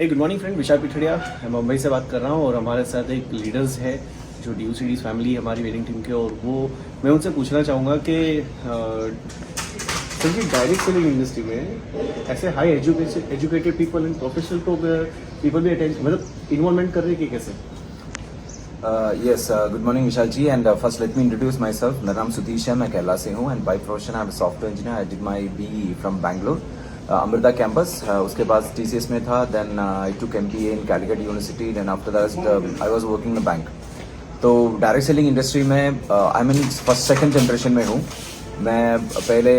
Good morning friend, विशाल पिठड़िया। मैं मुंबई से बात कर रहा हूँ और हमारे साथ एक लीडर्स है जो DUCD's फैमिली हमारी वेडिंग टीम के, और वो मैं उनसे पूछना चाहूँगा कि क्योंकि डायरेक्ट सेलिंग इंडस्ट्री में ऐसे high educated people and professional को पीपल भी अटेंड मतलब इन्वॉल्वमेंट कर रहे हैं कि कैसे? Yes, good morning Vishal ji, and first let me introduce myself. मेरा नाम सुधीश है, मैं केरला से हूँ and by profession I am a software engineer. I did my BE from Bangalore, Amrita campus. उसके बाद TCS में था, then I took MBA in Calicut University, then after that I was working in a bank. तो direct selling industry में I mean first second generation में हूँ मैं। पहले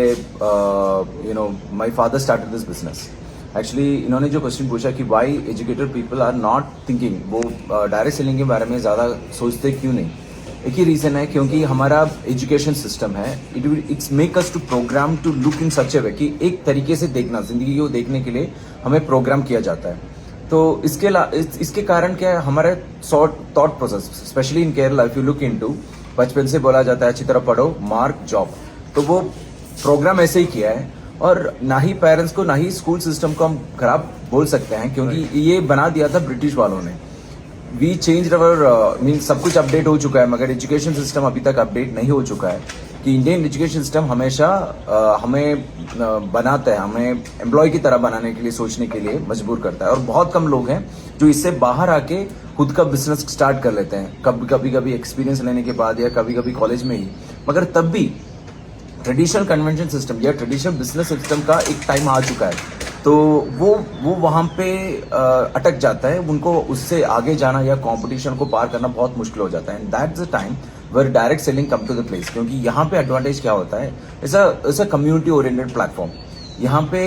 my father started this business. Actually इन्होंने जो क्वेश्चन पूछा कि why educated people are not thinking, वो डायरेक्ट सेलिंग के बारे में ज़्यादा सोचते क्यों नहीं? एक ही रीज़न है, क्योंकि हमारा एजुकेशन सिस्टम है, it's make us to program to look in such a way कि एक तरीके से देखना, जिंदगी को देखने के लिए हमें प्रोग्राम किया जाता है। तो इसके कारण क्या है, हमारे thought process specially in Kerala, if you look into, बचपन से बोला जाता है अच्छी तरह पढ़ो, मार्क, जॉब। तो वो प्रोग्राम ऐसे ही किया है, और ना ही पेरेंट्स को ना ही स्कूल सिस्टम को हम खराब बोल सकते हैं, क्योंकि ये बना दिया था ब्रिटिश वालों ने। वी चेंज अवर मीन सब कुछ अपडेट हो चुका है, मगर एजुकेशन सिस्टम अभी तक अपडेट नहीं हो चुका है। कि इंडियन एजुकेशन सिस्टम हमेशा हमें बनाता है, हमें एम्प्लॉय की तरह बनाने के लिए, सोचने के लिए मजबूर करता है। और बहुत कम लोग हैं जो इससे बाहर आके खुद का बिजनेस स्टार्ट कर लेते हैं, कभी एक्सपीरियंस लेने के बाद या कभी कॉलेज में ही। मगर तब भी ट्रेडिशनल कन्वेंशन सिस्टम या ट्रेडिशनल बिजनेस सिस्टम का एक टाइम आ चुका है, तो वो वहाँ पे अटक जाता है। उनको उससे आगे जाना या कंपटीशन को पार करना बहुत मुश्किल हो जाता है। And that's the time where direct selling come to the place, क्योंकि यहाँ पे एडवांटेज क्या होता है, it's a community oriented platform. यहाँ पे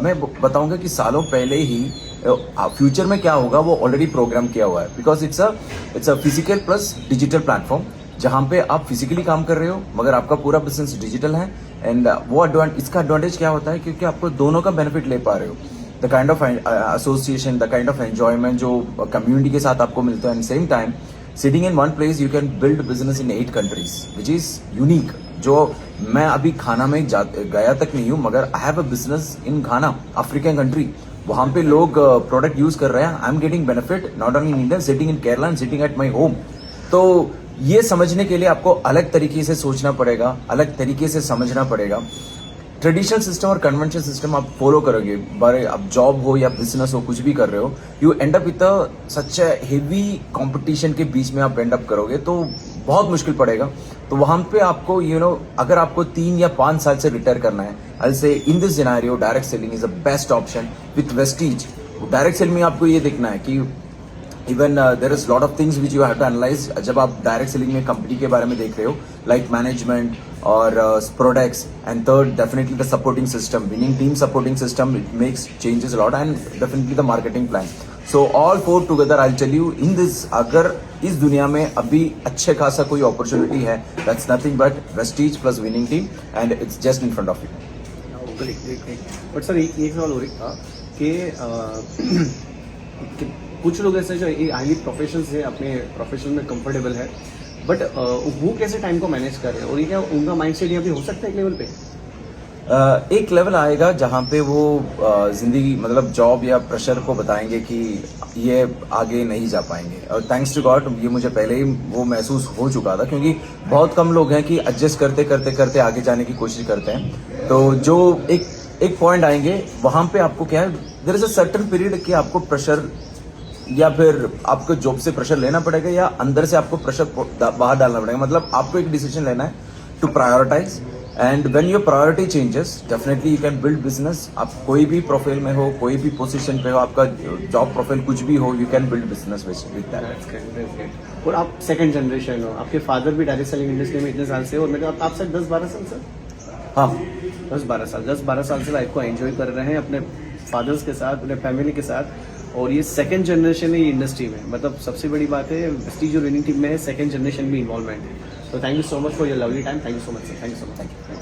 मैं बताऊंगा कि सालों पहले ही फ्यूचर में क्या होगा वो ऑलरेडी प्रोग्राम किया हुआ है, because it's a physical plus digital platform, जहाँ पे आप फिजिकली काम कर रहे हो मगर आपका पूरा बिजनेस डिजिटल है। एंड वो इसका एडवांटेज क्या होता है, क्योंकि आपको दोनों का बेनिफिट ले पा रहे हो। The kind of association, the kind of enjoyment जो कम्युनिटी के साथ आपको मिलता है, and same time sitting in one place you can build business in 8 countries which is unique. जो मैं अभी घाना में गया तक नहीं हूँ, मगर I have a business in Ghana, African country. वहां पे लोग प्रोडक्ट यूज कर रहे हैं, I am getting benefit not only in India, sitting in Kerala and sitting at my home. तो ये समझने के लिए आपको अलग तरीके से सोचना पड़ेगा, अलग तरीके से समझना पड़ेगा। ट्रेडिशनल सिस्टम और कन्वेंशन सिस्टम आप फॉलो करोगे, बारे अब जॉब हो या बिजनेस हो, कुछ भी कर रहे हो, you and up with such heavy competition के बीच में आप एंड अप करोगे तो बहुत मुश्किल पड़ेगा। तो वहां पे आपको अगर आपको 3 या 5 साल से रिटायर करना है, I say in this scenario direct selling is the best option with Vestige. Direct selling में आपको ये देखना है कि even there is lot of things which you have to analyse जब आप डायरेक्ट सेलिंग में कंपनी के बारे में देख रहे हो, लाइक मैनेजमेंट और products, and third definitely the supporting system, winning team supporting system, it makes changes lot, and definitely the marketing plan. So all 4 together I tell you in this, अगर इस दुनिया में अभी अच्छे खासा कोई अपॉर्चुनिटी है, that's nothing but Vestige plus winning team, and it's just in front of you. But sir एक सवाल हो रहा था कि कुछ लोग ऐसे जो हाईली प्रोफेशनल्स हैं, अपने प्रोफेशन में कंफर्टेबल है, बट वो कैसे टाइम को मैनेज कर रहे हैं, और ये क्या उनका माइंडसेट यहाँ पे हो सकता है एक लेवल पे? एक लेवल आएगा जहाँ पे वो जिंदगी मतलब जॉब या प्रेशर को बताएंगे कि ये आगे नहीं जा पाएंगे। और थैंक्स टू गॉड ये मुझे पहले ही वो महसूस हो चुका था, क्योंकि बहुत कम लोग हैं कि एडजस्ट करते करते करते आगे जाने की कोशिश करते हैं। तो जो एक पॉइंट आएंगे वहाँ पे आपको क्या है, there is a certain period कि आपको प्रेशर या फिर आपको जॉब से प्रेशर लेना पड़ेगा या अंदर से आपको प्रेशर बाहर डालना पड़ेगा। मतलब आपको एक डिसीजन लेना है to prioritise, and when your priority changes definitely you can build business. आप कोई भी प्रोफाइल में हो, कोई भी पोजीशन पे हो, आपका जॉब प्रोफाइल कुछ भी हो, you can build business with that. और आप सेकंड जनरेशन हो, आपके फादर भी डायरेक्ट सेलिंग इंडस्ट्री में इतने साल से, और मेरे आप सर 10-12 साल सर? हाँ, 10-12 साल से लाइफ को एंजॉय कर रहे हैं अपने फादर्स के साथ, अपने फैमिली के साथ, और ये सेकंड जनरेशन है ये इंडस्ट्री में। मतलब सबसे बड़ी बात है, वेस्टीज जो विनिंग टीम में है, सेकंड जनरेशन भी इन्वॉल्वमेंट है। तो thank you so much for your lovely time. Thank you so much sir, thank you so much, thank you.